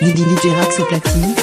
Lydie Ligerax au platine.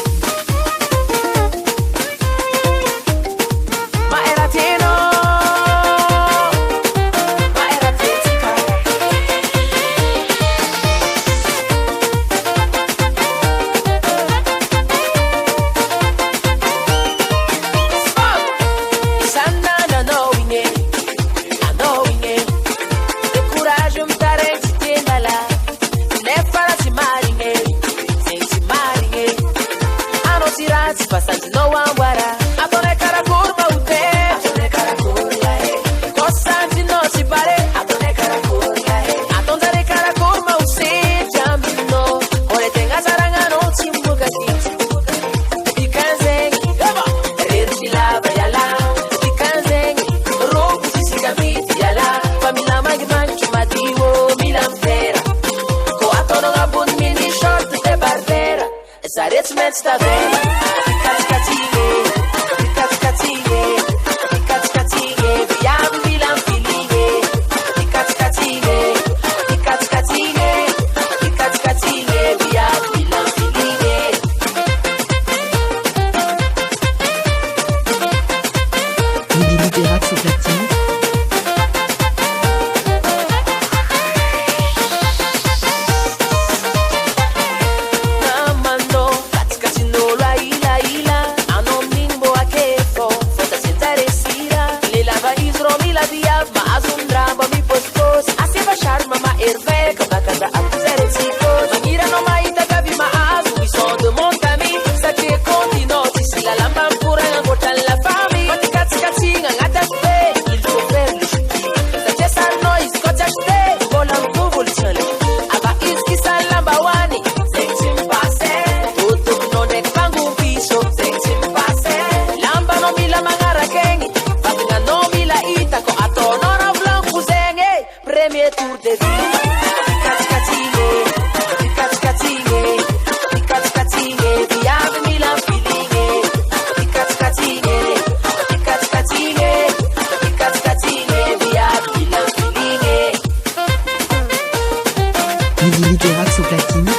Passaggi no ambara, a tone cara curva ute, a tone cara curva costanti no si pare, a tone cara curva a tone cara curva use jambino, ore tenga saranga no chimbuga Pikanzeng, rerti lava yala, pikanzeng, rogu si gamiti yala, famila magman chumadiwo milamfera, ko atono gabun mini short de barbera, sarets sta bene. Lydie Ligerax au platine.